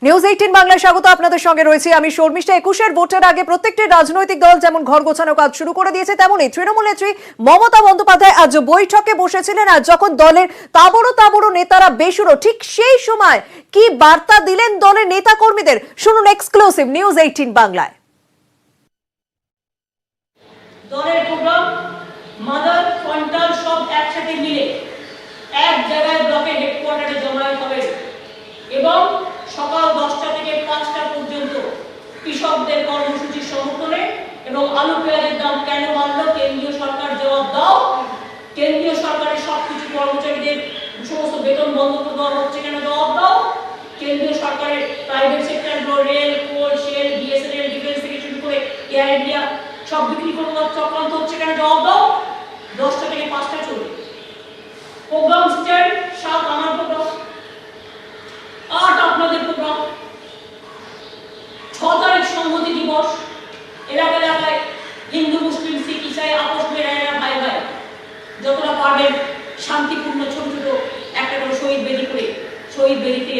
News 18 বাংলায় স্বাগত। আপনাদের সঙ্গে রয়েছে আমি শর্মিষ্ঠা। 21-এর ভোটের আগে প্রত্যেকটি রাজনৈতিক দল যেমন ঘর গোছানো কাজ শুরু করে দিয়েছে, তেমনি তৃণমূল নেত্রী মমতা বন্দ্যোপাধ্যায় আজ বৈঠকে বসেছিলেন। আর যখন দলের তাবড়ো নেতারা বেসুরো, ঠিক সেই সময় কি বার্তা দিলেন দলের নেতা কর্মীদের, শুনুন এক্সক্লুসিভ নিউজ 18 বাংলায়। দলের প্রোগ্রাম মাদার ফন্টাল সব একসাথে মিলে এক জায়গায় ব্লকের হেডকোয়ার্টারে জমায়েত হবে এবং সকাল 10টা থেকে 5টা পর্যন্ত কৃষকদের কর্মসূচির সমর্থনে এবং আলু পেঁয়াজের দাম কেন বাড়লো কেন্দ্রীয় সরকার জবাব দাও, কেন্দ্রীয় সরকারের সবকিছু কর্মচারীদের সমস্ত বেতন বন্ধ করে দেওয়া হচ্ছে কেন জবাব দাও, কেন্দ্রীয় সরকারের প্রাইভেট সেক্টরগুলো রেল, কোল, শেল, বিএসএনএল, ডিফেন্স থেকে শুরু করে এয়ার ইন্ডিয়া সব বিক্রি করে চক্রান্ত হচ্ছে কেন জবাব দাও। 10টা থেকে 5টা চলবে প্রোগ্রাম। স্ট্যান্ড 7 আমার প্রোগ্রাম, 8 আপনাদের প্রোগ্রাম, 6 তারিখ সংহতি দিবস। এলাকায় হিন্দু মুসলিম শিখ ইসাই আপোষ মেরায়রা ভাই ভাই যতটা পারবেন শান্তিপূর্ণ ছোট ছোট একটা করে শহীদ বেদি করে, শহীদ বেদিতে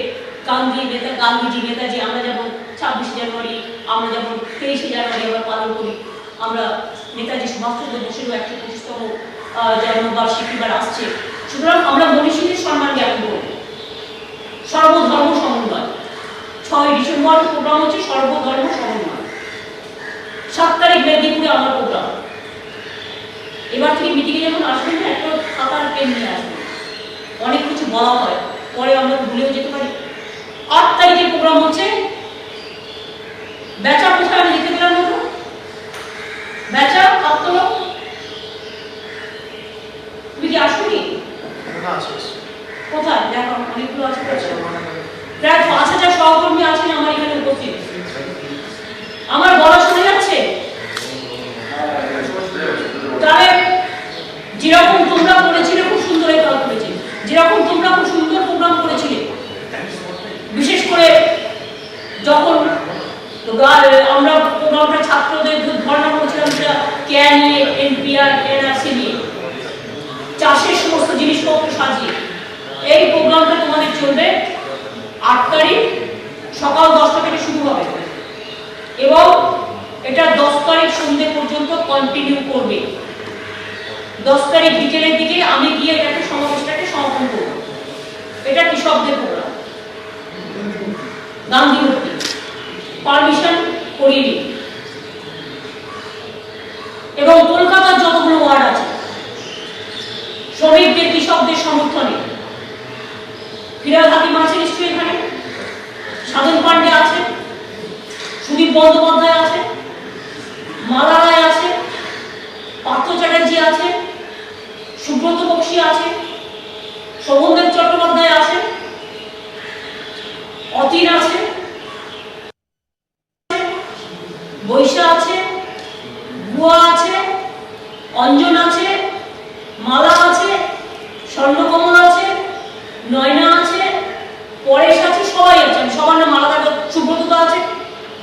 গান্ধীজি নেতাজি আমরা যেমন 26 জানুয়ারি, আমরা যেমন 23 জানুয়ারি আমরা পালন করি, আমরা নেতাজি সুভাষচন্দ্র বোসেরও 125তম জন্মবার্ষিকী বার আসছে। সুতরাং আমরা মনীষীদের সম্মান জ্ঞাপন করব। সর্বধর্ম সমন্বয় 6 ডিসেম্বর প্রোগ্রাম হচ্ছে সর্বধর্ম সমন্বয়। 7 তারিখ মেদিনীপুরে আমার প্রোগ্রাম। এবার থেকে মিটিংয়ে যখন আসবেন না, একটা খাতার পেন নিয়ে আসবেন। অনেক কিছু বলা হয়, পরে আমরা ভুলেও যেতে পারি। 8 তারিখের প্রোগ্রাম হচ্ছে বেচা। কোথায় আমি লিখে দিলাম না, বেচা আত্মলোক। তুমি কি আসোনি? কোথায় দেখো, অনেকগুলো আছে, প্রায় 5000 সহকর্মী আছেন আমার এখানে উপস্থিত। আমার বলা শোনা যাচ্ছে? তাহলে যেরকম তোমরা করেছিলে খুব সুন্দর এটা করেছে, যেরকম তোমরা খুব সুন্দর প্রোগ্রাম করেছিলে, বিশেষ করে যখন আমরা প্রোগ্রামটা ছাত্রদের ধর্ণা করেছিলাম সেটা কেয়া নিয়ে, এনপিআর, এনআরসি নিয়ে, চাষের সমস্ত জিনিসপত্র সাজিয়ে। এই প্রোগ্রামটা তোমাদের চলবে 8 তারিখ সকাল 10টা থেকে শুরু হবে এবং এটা 10 তারিখ সন্ধ্যে পর্যন্ত কন্টিনিউ করবে। 10 তারিখ বিকেলের দিকে আমি গিয়ে এটাকে সমাবেশটাকে সমাপন করব। এটা কৃষকদের প্রোগ্রাম। গান্ধী মূর্তি পারমিশন করিয়ে নিই এবং কলকাতার যতগুলো ওয়ার্ড আছে শ্রমিকদের কৃষকদের সমর্থনে ফিরাদ হাকিম আছে নিশ্চয়ই, এখানে সাধন পান্ডে আছে, সুদীপ বন্দ্যোপাধ্যায় আছে, মালা রায় আছে, পার্থ চ্যাটার্জি আছে, সুব্রত বক্সী আছে, শোভনদেব চট্টোপাধ্যায় আছে, অতীন আছে, বৈশা আছে, বুয়া আছে, অঞ্জন আছে, মালা আছে, স্বর্ণকমল আছে, নয়না আছে, পরেশ আছে, সবাই আছে। আমি সবার নাম আলাদা, সুব্রত আছে,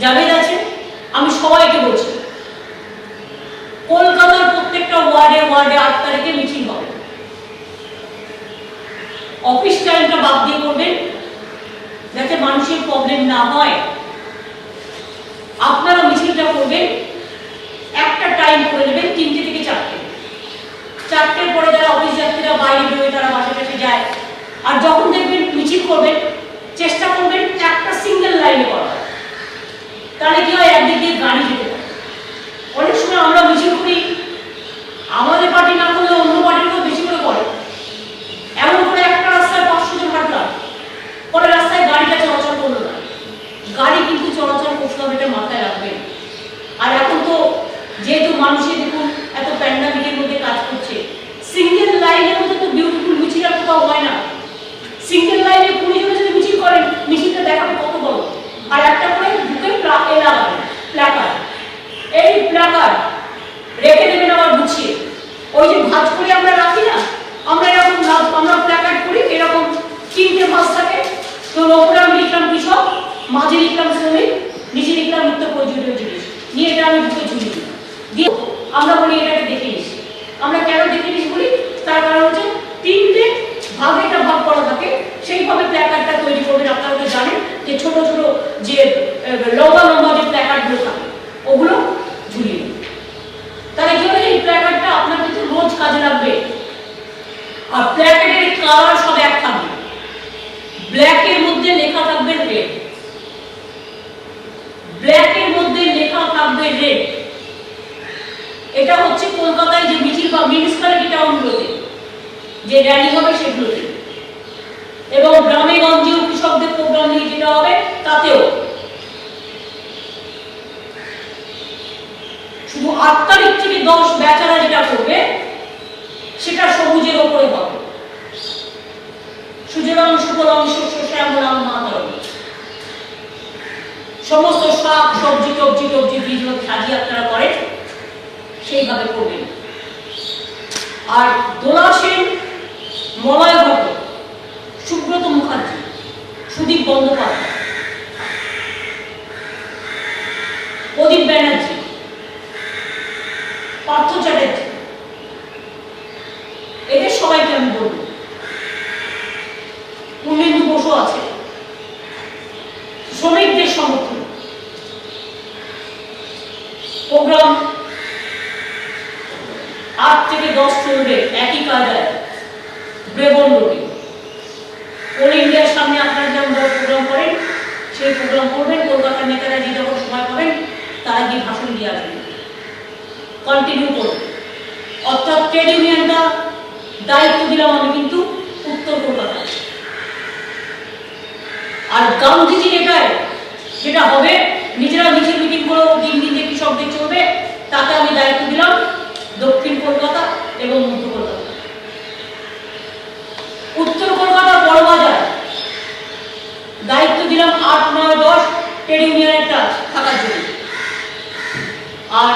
জাভেদ আছে, আমি সবাইকে বলছি কলকাতার প্রত্যেকটা ওয়ার্ডে 8 তারিখে মিছিল হবে। অফিস টাইমটা বাদ দিয়ে করবেন যাতে মানুষের প্রবলেম না হয়। আপনারা মিছিলটা করবেন, একটা টাইম করে দেবেন 3টে থেকে 4টে। 4টের পরে যারা অফিস যাত্রীরা বাইরে বেরোয় তারা বাসা কাছে যায়। আর যখন দেখবেন মিছিল করবেন, চেষ্টা করবেন একটা সিঙ্গেল লাইনে করা, তাহলে কি হয় একদিক দিয়ে গাড়ি যেতে পারে। অনেক সময় আমরা মিছিল করি, আমাদের পার্টি না করলে অন্য পার্টিগুলো বেশি করে করে, এমন করে একটা রাস্তায় 500 জন হাঁটলাম, পরে রাস্তায় গাড়িটা চলাচল করলো না। গাড়ি কিন্তু চলাচল করতে হবে, এটা মাথায় রাখবেন। আর এখন তো যেহেতু মানুষের দেখুন এত প্যান্ডামিকের মধ্যে কাজ করছে, সিঙ্গেল লাইনের মধ্যে তো বিউটিফুল মিছিল আর কোথাও হয় না। সিঙ্গেল লাইনে 20 জন যদি মিছিল করেন, মিছিলটা দেখাবে কত বড়। আর একটা করে বুকে লাগাবেন প্ল্যাকার্ড। এই প্ল্যাকার্ড রেখে দেবেন আবার গুছিয়ে, ওই যে ভাঁজ করে আমরা রাখি না, আমরা এরকম আমরা প্ল্যাকার্ড করি, এরকম 3টে ভাঁজ থাকে। তো ওপরে আমি লিখলাম কৃষক, মাঝে লিখলাম শ্রমিক, নিচে লিখলাম নিত্য প্রয়োজনীয় জিনিস, নিয়ে এটা আমি বুকে ঝুলিয়ে দিই। দিয়ে আমরা বলি এটাকে দেখে নিস। আমরা কেন দেখে নিস বলি, তার কারণ হচ্ছে 3টে ভাগে একটা ভাগ করা থাকে, সেইভাবে প্ল্যাকার্ডটা তৈরি করবেন। আপনারা তো জানেন যে ছোট ছোট ব্ল্যাকের মধ্যে লেখা থাকবে রেড, ব্ল্যাকের মধ্যে লেখা থাকবে রেড। এটা হচ্ছে কলকাতায় যে মিছিল বা মিউনিসিপ্যালিটি টাউনগুলোতে যে র্যালি হবে সেগুলোতে, এবং গ্রামে গঞ্জেও কৃষকদের প্রোগ্রাম নিয়ে যেটা হবে তাতেও। শুধু 8 তারিখ থেকে 10 বেচারা যেটা করবে সেটা সবুজের ওপরে হবে। সুজলাং সুফলাং শস্য শ্যামলাং মাতরম। সমস্ত শাক সবজি টবজি টবজি যেভাবে সাজিয়ে আপনারা করেন সেইভাবে করবেন। আর দোলা সেন, মলয় ঘটক, সুব্রত মুখার্জি, সুদীপ বন্দ্যোপাধ্যায়, প্রদীপ ব্যানার্জি, পার্থ চ্যাটার্জি, এদের সবাইকে আমি বলব। পূর্ণেন্দু বসু আছে, শ্রমিকদের সমর্থন প্রোগ্রাম 8 থেকে 10 চলবে একই কায়দায় ব্রেবন রোডে। অল ইন্ডিয়ার সামনে আপনারা যেমন প্রোগ্রাম করেন সেই প্রোগ্রাম করবেন। কলকাতার নেতারা যে যখন সময় পাবেন তারা গিয়ে ভাষণ দিয়ে আসবেন, কন্টিনিউ করবেন। অর্থাৎ ট্রেড ইউনিয়নটা দায়িত্ব দিলাম আমি কিন্তু উত্তর কলকাতায়। আর গান্ধীজির এটাই যেটা হবে, নিজেরা মিছিল মিটিং করে দিন দিন যে কৃষকদের চলবে তাতে আমি দায়িত্ব দিলাম দক্ষিণ কলকাতা এবং মধ্য কলকাতা। উত্তর কলকাতা বড়বাজার দায়িত্ব দিলাম 8, 9, 10 ট্রেড ইউনিয়নের কাজ থাকার জন্য। আর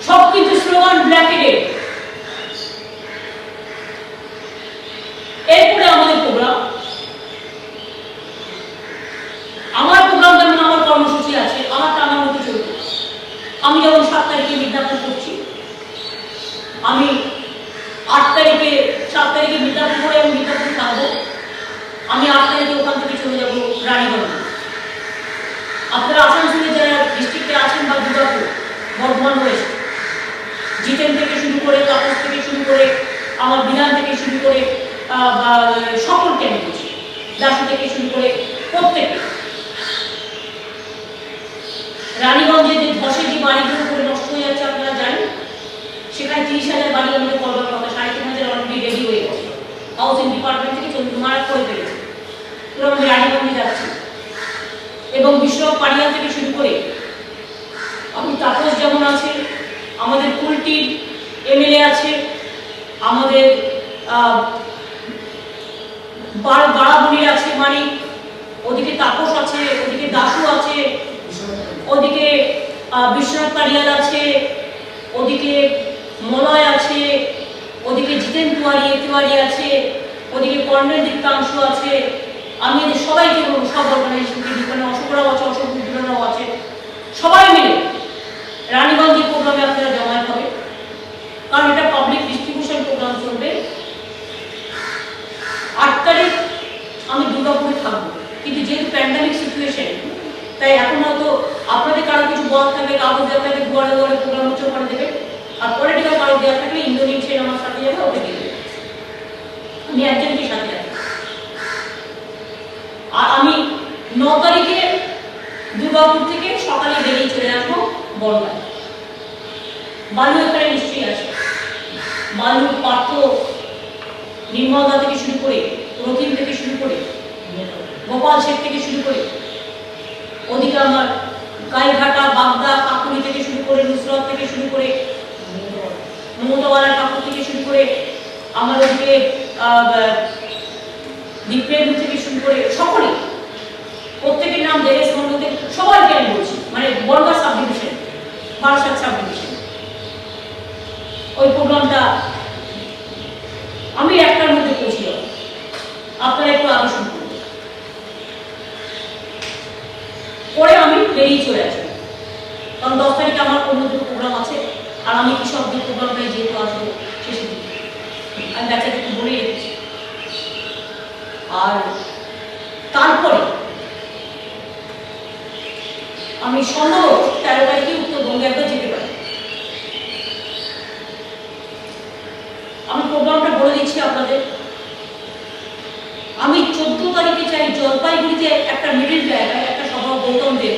সব কিছু স্লোগান ব্ল্যাকেটে। এরপরে আমাদের প্রোগ্রাম, আমার প্রোগ্রাম যেমন আমার কর্মসূচি আছে, আমার টানার মতো চলবে। আমি যেমন 7 তারিখে বিজ্ঞাপন করছি, আমি 8 তারিখে 7 তারিখে বিজ্ঞাপন করে আমি বিজ্ঞাপন থাকবো। আমি 8 তারিখে ওখান থেকে চলে যাবো রানীগঞ্জ। আপনারা আসানসোলে যারা ডিস্ট্রিক্টে আছেন বা দুর্গাপুর, বর্ধমান ওয়েস্ট, জিতেন থেকে শুরু করে, তাপস থেকে শুরু করে, আমার বিধান থেকে শুরু করে সকলকে আমি বলছি, দাসু থেকে শুরু করে প্রত্যেকে। রানীগঞ্জে যে ধসে যে বাড়িগুলো করে নষ্ট হয়ে যাচ্ছে আপনারা জানেন, সেখানে 30,000 বাড়ি আমাদের করবার কথা, 3,500 অলরেডি রেডি হয়ে গেছে। হাউসিং ডিপার্টমেন্ট থেকে মারা করে ফেলেছে। পুরো আমি রানীগঞ্জে যাচ্ছি এবং বিশ্বনাথ পাড়িয়া থেকে শুরু করে আমি তাপস যেমন আছে, আমাদের কুলটির এমএলএ আছে, আমাদের বাড়াবুড়ি আছে, মানে ওদিকে তাপস আছে, ওদিকে দাসু আছে, ওদিকে বিশ্বনাথ পাড়িয়াল আছে, ওদিকে মলয় আছে, ওদিকে জিতেন তিওয়ারি আছে, ওদিকে কর্নেল দীপ্তাংশু আছে। আমি এদের সবাইকে বলবো, সব অর্গানাইজেশনকে, যেখানে অশোকরাও আছে, অশোক উদ্দিনরাও আছে, সবাই মিলে রানীগঞ্জের প্রোগ্রামে আপনারা জমায়েত হবে। কারণ এটা পাবলিক ডিস্ট্রিবিউশন প্রোগ্রাম চলবে। 8 তারিখ আমি দুর্গাপুরে থাকবো, কিন্তু যেহেতু প্যান্ডামিক সিচুয়েশন, তাই এখন হয়তো আপনাদের কারো কিছু বলার থাকবে, কাগজ দেওয়া থাকবে, দুয়ারে দুয়ারে প্রোগ্রাম হচ্ছে ওখানে দেবে। আর পলিটিক্যাল কারো দেওয়া থাকলে ইন্দ্রনীল আমার সাথে যাবে, ওকে দিয়ে দেবে। আমি একজনকে সাথে যাবো। আর আমি 9 তারিখে দুর্গাপুর থেকে সকালে বেরিয়ে চলে আসবো বনগাঁ। বালু এখানে নিশ্চয়ই আছে, বালু, পার্থ, নির্মলদা থেকে শুরু করে, রথিন থেকে শুরু করে, গোপাল শেখ থেকে শুরু করে, ওদিকে আমার গাইঘাটা, বাগদা, কাকুরি থেকে শুরু করে, নুসরত থেকে শুরু করে, মমতাওয়ালা ঠাকুর থেকে শুরু করে, আমার ওদিকে দীপ্রেন্দু থেকে শুরু করে, সকলে প্রত্যেকের নাম দেশ মন্ডলতে সবাইকে আমি বলছি, মানে Bongaon subdivision, Barasat subdivision. ওই প্রোগ্রামটা আমি 1টার মধ্যে পৌঁছে যাব, আপনারা একটু আলোচনা করুন। পরে আমি বেরিয়ে চলে আসবো, কারণ 10 তারিখে আমার অন্য দুটো প্রোগ্রাম আছে। আর আমি কৃষকদের প্রোগ্রামটাই যেহেতু আসবো শেষের দিকে, আমি বাচ্চাকে একটু বলে রেখেছি। আর তারপরে আমি সম্ভবত 13 তারিখে উত্তরবঙ্গে একবার যেতে পারি। আমি প্রোগ্রামটা বলে দিচ্ছি আপনাদের। আমি 14 তারিখে চাই জল মধ্যে একটা মিডিল জায়গায় একটা সভা গৌতম দেব,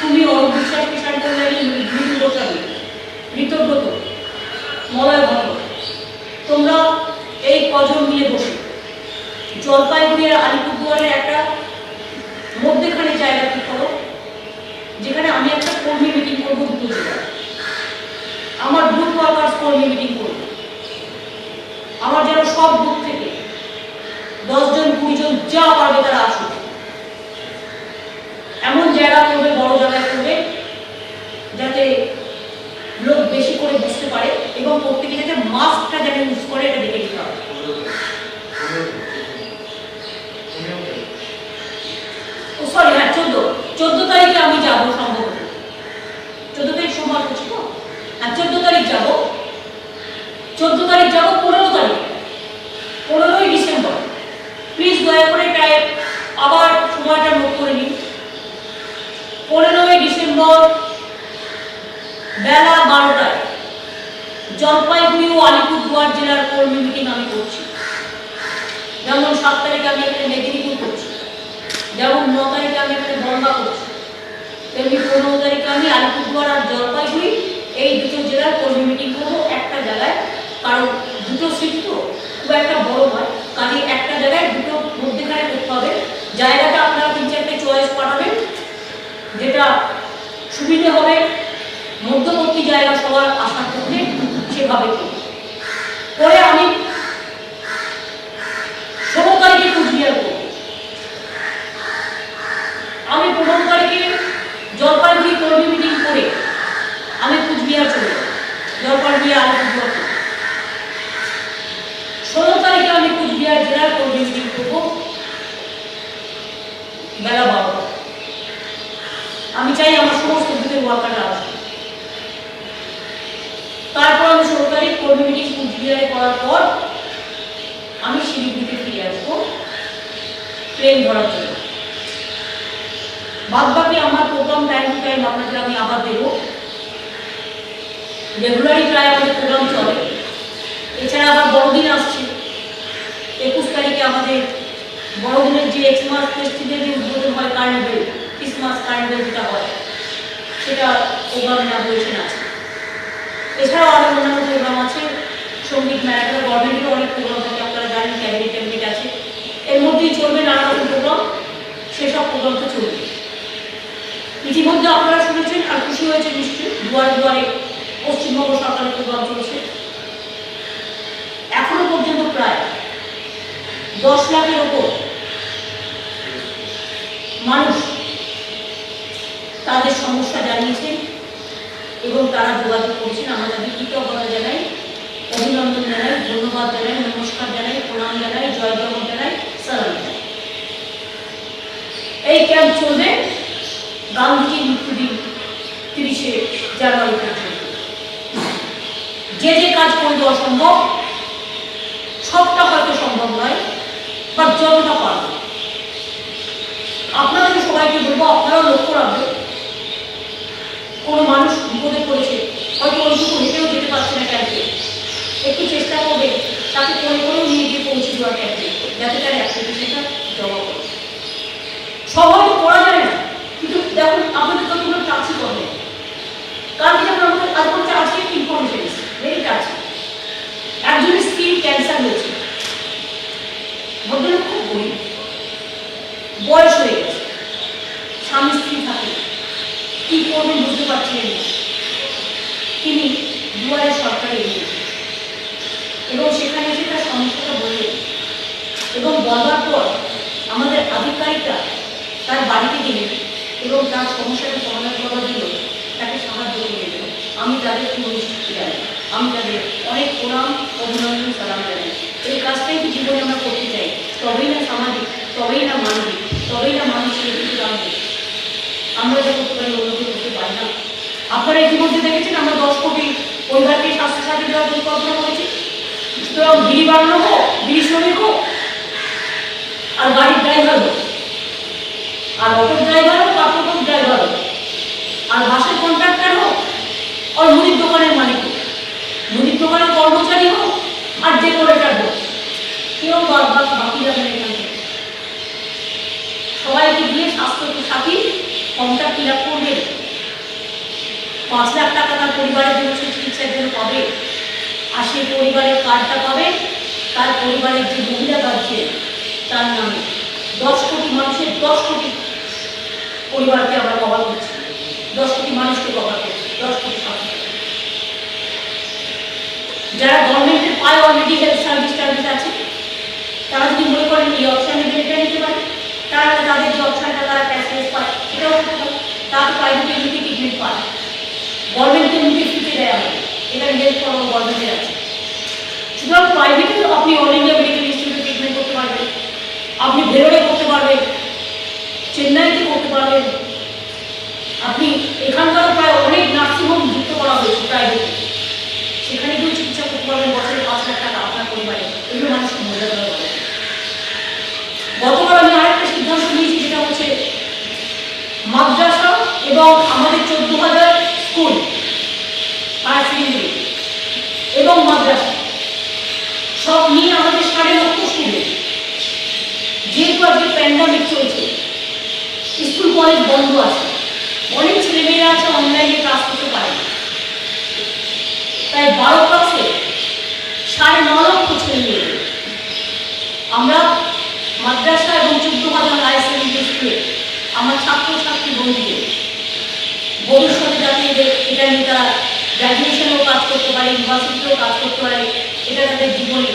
তুমি অরূপ বিশ্বাস, কিষাণ কল্যাণী, মৃদু গোস্বামী, ঋতব্রত, মলয় ভট্ট, তোমরা এই কজন মিলে বসে জলপাইগুড়ি আর আলিপুরদুয়ারের একটা মধ্যেখানে জায়গা ঠিক করো, যেখানে আমি একটা কর্মী মিটিং করবো দুটো জেলায়। আমার বুথ ওয়ার্কার্স কর্মী মিটিং করবো। আমার যেন সব বুথ থেকে 10 জন 20 জন যা পারবে তারা আসুক। এমন জায়গা করবে, বড় জায়গায় করবে, যাতে লোক বেশি করে বুঝতে পারে এবং প্রত্যেকে যাতে মাস্কটা যেন ইউজ করে এটা দেখে দিতে হবে। ও সরি, হ্যাঁ 14 তারিখে আমি যাবো সম্ভবত। 14 তারিখ সোমবার হচ্ছে তো, হ্যাঁ 14 তারিখ যাবো। 14 তারিখ যাবো, 15 তারিখ, 15ই ডিসেম্বর। প্লিজ দয়া করে টাইম আবার সময়টা নোট করে নিন। 15ই ডিসেম্বর বেলা 12টায় জলপাইগুড়ি ও আলিপুরদুয়ার জেলার কর্মী মিটিং আমি করছি। যেমন 7 তারিখে আমি এখানে মেদিনীপুর করছি, যেমন 9 তারিখে আমি এখানে বনগাঁ করছি, তেমনি 15 তারিখে আমি আলিপুরদুয়ার আর জলপাইগুড়ি এই দুটো জেলার কর্মী মিটিং করবো একটা জায়গায়। কারণ দুটো সিট তো খুব একটা বড় হয়, কাজে একটা জায়গায় দুটো মধ্যেখানে করতে হবে। জায়গাটা আপনারা 3-4টে চয়েস পাঠাবেন, যেটা সুবিধে হবে, মধ্যবর্তী জায়গা সবার আসার পক্ষে সেভাবে করে আমি 16 তারিখে কুচবিহার করব। আমি 15 তারিখে জলপাইগুড়ি কর্মী মিটিং করে আমি কুচবিহার চলে যাব, জলপাইগুড়ি আলিপুরদুয়ার। 16 তারিখে আমি কুচবিহার জেলার কর্মী মিটিং করব বেলা 12টা। আমি চাই আমার সমস্ত বুথের ওয়ার্কাররা আসবে। তারপর আমি 16 তারিখ কর্মী মিটিং কুচবিহারে করার পর আমি শিলিগুড়িতে ফিরে আসবো ট্রেন ধরার জন্য। বাদ বাকি আমার প্রোগ্রাম টাইম টু টাইম আপনাদের আমি আবার দেবো। রেগুলারই প্রায় আমাদের প্রোগ্রাম চলে। এছাড়া আবার বড়দিন আসছে, 21 তারিখে আমাদের বড়দিনের যে এক্সমাস ফেস্টিভ্যাল যে উদ্বোধন হয়, কার্নিভেল, ক্রিসমাস কার্নিভেল যেটা হয়, সেটা প্রোগ্রাম নেওয়া হয়েছে আছে। এছাড়াও আরও অন্যান্য প্রোগ্রাম আছে, সঙ্গীত মেলাটা, গভর্নমেন্টেরও অনেক প্রোগ্রাম থাকে, আপনারা জানেন, ক্যাবিনেট আছে। এর মধ্যেই চলবে নানা রকম প্রোগ্রাম, সেসব প্রোগ্রাম তো চলবে। ইতিমধ্যে আপনারা শুনেছেন আর খুশি হয়েছে নিশ্চয়ই, দুয়ারে দুয়ারে পশ্চিমবঙ্গ সরকারের প্রোগ্রাম চলছে। এখনো পর্যন্ত প্রায় 10 লাখের ওপর মানুষ তাদের সমস্যা জানিয়েছেন এবং তারা যোগাযোগ করছেন। আমরা তাদের কৃতজ্ঞতা জানাই, অভিনন্দন জানাই, ধন্যবাদ জানাই, নমস্কার জানাই, প্রণাম জানাই, জয় জগৎ জানাই, সালাম জানাই। এই ক্যাম্প চলবে গান্ধীজির মৃত্যুদিন 30শে জানুয়ারি পর্যন্ত। যে যে কাজ করে দেওয়া সম্ভব, সবটা হয়তো সম্ভব নয়, বা যতটা পারবে। আপনাদের সবাইকে বলবো, আপনারাও লক্ষ্য রাখবেন, কোনো মানুষ বিপদে পড়েছে, হয়তো ওইটুকু হেঁটেও যেতে পারছে না ক্যাম্পে, একটু চেষ্টা করবে তাকে করে করেও নিয়ে গিয়ে পৌঁছে দেওয়ার ক্যাম্পে, যাতে তার অ্যাপ্লিকেশনটা জমা করে। সব হয়তো করা যায় না, কিন্তু দেখুন আপনাদের তো কোনো টাচই করবে। কালকে যেমন আমাদের আজ করছে, আজকে ইনফরমেশন এসেছে, ভেরি টাচি। একজনের স্কিন ক্যান্সার হয়েছে, ভদ্রলোক খুব গরিব, বয়স হয়ে গেছে, স্বামী স্ত্রী থাকে, কি করবেন বুঝতে পারছিলেন না। তিনি দুয়ারে সরকারে এলেন এবং সেখানে এসে তার সমস্যাটা বললেন, এবং বলার পর আমাদের আধিকারিকরা তার বাড়িতে গেলেন এবং তার সমস্যাটা সমাধান করার জন্য তাকে সাহায্য করলেন। আমি তাদের জানাই, আমি তাদের অনেক প্রণাম, অভিনন্দন, সালাম জানাই। এই কাজটাই তো জীবনে আমরা করতে চাই, তবেই না সামাজিক, তবেই না মানবিক, তবেই না মানুষের কিছু জানবে। আমরা যা করতে পারি অন্যকে করতে পারি না। আপনারা ইতিমধ্যে দেখেছেন আমরা 10 কোটি পরিবারকে স্বাস্থ্যসাথী দেওয়ার পরিকল্পনা করেছি। সুতরাং বিড়ি বানানো হোক, বিড়ি শ্রমিক হোক, আর গাড়ির ড্রাইভার হোক, আর অটোর ড্রাইভার হোক, কাপড় ড্রাইভার হোক, আর বাসের কন্ট্রাক্টর হোক, আর মুদির দোকানের মালিক হোক, মুদির দোকানের কর্মচারী হোক, আর ডেকোরেটর হোক, কেউ বাকি যাবে না এখান থেকে। সবাইকে দিয়ে স্বাস্থ্য সাথী ফর্মটা ফিল আপ করবেন। 5 লাখ টাকা তার পরিবারের জন্য সে চিকিৎসার জন্য পাবে, আর সেই পরিবারের কার্ডটা পাবে তার পরিবারের যে মহিলা গার্জিয়ান তার নামে। 10 কোটি মানুষের 10 কোটি পরিবারকে আমরা কভার করছি, 10 কোটি মানুষকে কভার করছি, 10 কোটি সরকার। যারা গভর্নমেন্টের পায় অলরেডি হেলথ সার্ভিস টার্ভিস আছে, তারা যদি মনে করেন এই অপশানে বেনিফিট নিতে পারে, তারা তাদের যে অপশানটা তারা ক্যাশলেস পায় সেটাও করতে পারে। তারা প্রাইভেট এমনিতে ট্রিটমেন্ট পায়, গভর্নমেন্টকে এমনিতে ফ্রিতে দেয় আমাদের, এখানে হেলথ করানো গভর্নমেন্টের আছে। সুতরাং প্রাইভেটেও আপনি অল ইন্ডিয়া মেডিকেল ইনস্টিটিউটে ট্রিটমেন্ট করতে পারবেন, আপনি ভেলোরে করতে পারবেন, চেন্নাইতে করতে পারবেন, আপনি এখানকারও প্রায় অনেক নার্সিংহোম যুক্ত করা হয়েছে প্রাইভেটে, সেখানে গিয়েও চিকিৎসা করতে পারবেন বছরে 5 লাখ টাকা আপনার পরিবারে। এগুলো মানুষকে মজা করা হবে। গতকাল আমি আরেকটা সিদ্ধান্ত নিয়েছি, যেটা হচ্ছে মাদ্রাসা এবং আমাদের 14,000 স্কুল, হায়ার সেকেন্ডারি এবং মাদ্রাসা সব নিয়ে আমাদের 1,50,000 স্টুডেন্ট, যেহেতু আজকে প্যান্ডামিক চলছে, স্কুল কলেজ বন্ধ আছে, অনেক ছেলেমেয়েরা আছে অনলাইনে ক্লাস করতে পারে না, তাই 12 ক্লাসে 9.5 ছেলেমেয়ে আমরা মাদ্রাসা এবং 14,000 হায়ার সেকেন্ডারি স্কুলে আমার ছাত্রছাত্রী বন্ধুদের ভবিষ্যতে যাতে এটা নিয়ে তারা গ্র্যাজুয়েশনেও কাজ করতে পারে, ইউনিভার্সিটিতেও কাজ করতে পারে, এটা তাদের জীবনে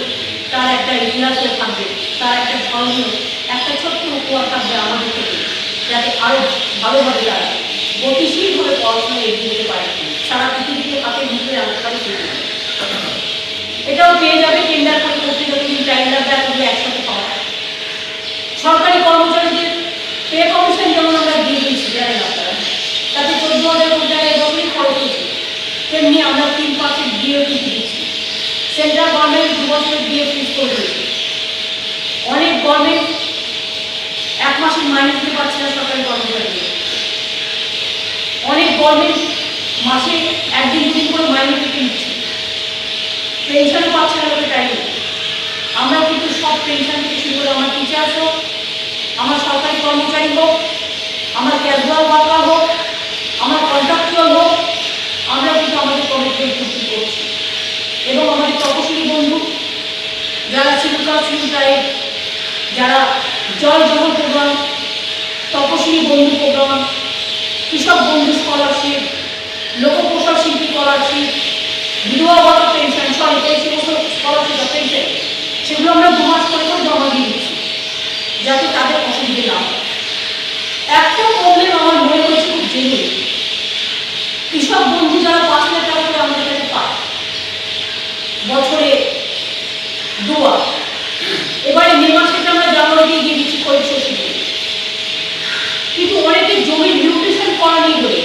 তার একটা ইতিহাস হয়ে থাকবে, তার একটা ধর্মীয় একটা ছোট্ট উপহার থাকবে আমাদের থেকে, যাতে আরও ভালোভাবে তারা গতিশীলভাবে পড়াশোনা এগিয়ে যেতে পারে, সারা পৃথিবীকে হাতে মুঠে আনতে পারে। এটাও পেয়ে যাবে টেন্ডার করে করতে যতদিন টাইম লাগবে, এতগুলো একসাথে পাওয়া। সরকারি কর্মচারীদের পে কমিশন যেমন আমরা দিয়ে দিয়েছি জানেন আপনারা, তাতে 14,000 কোটি টাকা এবছরই খরচ হয়েছে, তেমনি আমরা 3% ডিএ দিচ্ছি। সেন্ট্রাল গভর্নমেন্ট 2 বছরের ডিএ ফ্রিজ করে দিয়েছে। অনেক গভর্নমেন্ট 1 মাসের মাইনে দিতে পারছে না সরকারি কর্মচারীদের, অনেক গভর্নমেন্ট মাসে 1 দিন 2 দিন করে মাইনে কেটে নিচ্ছে, পেনশনও পাচ্ছে না লোকের টাইমে। আমরা কিন্তু সব পেনশন থেকে শুরু করে আমার টিচার্স হোক, আমার সরকারি কর্মচারী হোক, আমার ক্যাজুয়াল ওয়ার্কার হোক, আমার কন্ট্রাকচুয়াল হোক, আমরা কিন্তু আমাদের কমিটমেন্ট পূর্তি করছি। এবং আমাদের তপশিলি বন্ধু যারা শিল্পায়, যারা জল জমন প্রোগ্রাম, তপশিলি বন্ধু প্রোগ্রাম, কৃষক বন্ধু স্কলারশিপ, লোকপ্রসার শিল্পী স্কলারশিপ, বিধবা ভাতা পেনশন, এই সমস্ত স্কলারশিপ বা পেনশন, সেগুলো আমরা 2 মাস করে জমা দিয়ে দিচ্ছি, যাতে তাদের অসুবিধে না হয়। একটা প্রবলেম আমার মনে হয়েছে খুব জেনুইন, কৃষক বন্ধু যারা 5 লাখ টাকা করে আমাদের কাছে পায় বছরে 2 বার, এবারে মে মাসেটা আমরা জানুয়ারি দিয়ে দিচ্ছি খরিফ শস্য, কিন্তু অনেকে জমির নিউট্রিশন করানি বলে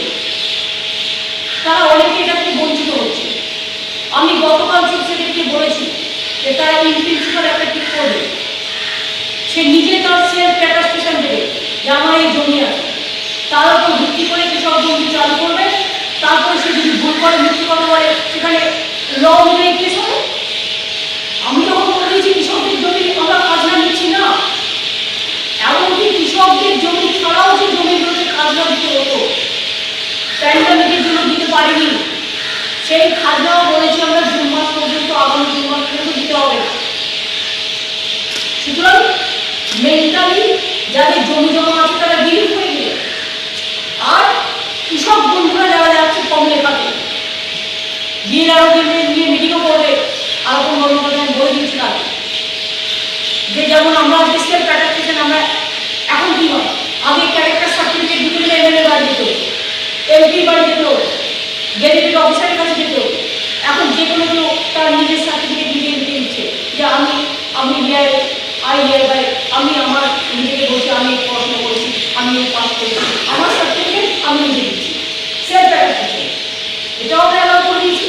তারা অনেকে এটা থেকে বঞ্চিত হচ্ছে। আমি গতকাল চিফ সেক্রেটারিকে বলেছি যে তারা ইন প্রিন্সিপাল একটা ঠিক করবে, সে নিজে তার সেলফ অ্যাটাস্টেশন দেবে যে আমার এই জমি আছে, তার উপর ভিত্তি করে কৃষক বন্ধু চালু করবে। তারপরে সে যদি ভুল করে মিথ্যে কথা বলে সেখানে ল অনুযায়ী কেস হবে। আমি যখন বলে দিয়েছি কৃষকদের জমি আমরা খাজনা নিচ্ছি না, এমনকি কৃষকদের জমি ছাড়াও যে জমিগুলোতে খাজনা দিতে হতো প্যান্ডামিকের জন্য দিতে পারিনি, সেই খাজনাও বলেছি আমরা জুন মাস পর্যন্ত, আগামী জুন মাস পর্যন্ত দিতে হবে না। সুতরাং মেন্টালি যাদের জমি জমা আছে তারা রিলিফ হয়ে গেলে, আর কৃষক বন্ধুরা যারা যাচ্ছে কম লেখাতে বিয়ের আরো নিয়ে মিটিংও করবে, আরো কোনো কর্মকর্তা আমি বলে দিয়েছিলাম যে যেমন আমরা আজকে সেলফ অ্যাটাস্টেশন, আমরা এখন কি হয়, আগে ক্যারেক্টার সার্টিফিকেট দিতে গেলে এমএলএ বাড়ি যেত, এমপি বাড়ি যেত, গেজেটেড অফিসারের কাছে যেত, এখন যে কোনো কেউ তার নিজের সার্টিফিকেট নিজে দিতে দিচ্ছে যে আমি আমি আমার নিজেকে বলছি আমি পড়াশোনা করেছি, আমি পাস করেছি, আমার সার্টিফিকেট আমি নিজে দিচ্ছি, সেলফ অ্যাটাস্টেশন এটাও আমরা অ্যালাউ করে দিয়েছি।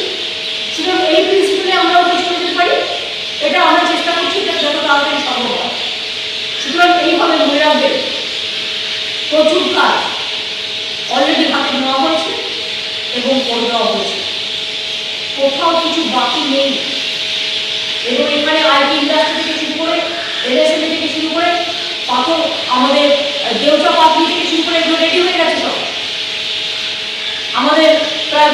সুতরাং এই প্রিন্সিপালে আমরা ওটা চলে যেতে পারি, এটা আমরা চেষ্টা করছি এটা যত তাড়াতাড়ি সম্ভব হয়। সুতরাং এইভাবে মনে রাখবেন প্রচুর কাজ অলরেডি হাতে নেওয়া হয়েছে এবং করে দেওয়া হয়েছে, কোথাও কিছু বাকি নেই। এবং এখানে আইটি ইন্ডাস্ট্রি থেকে শুরু করে এমএসএমই থেকে শুরু করে পাথর আমাদের দোচা পাপড়ি থেকে শুরু করে এগুলো রেডি হয়ে গেছে সব। আমাদের প্রায়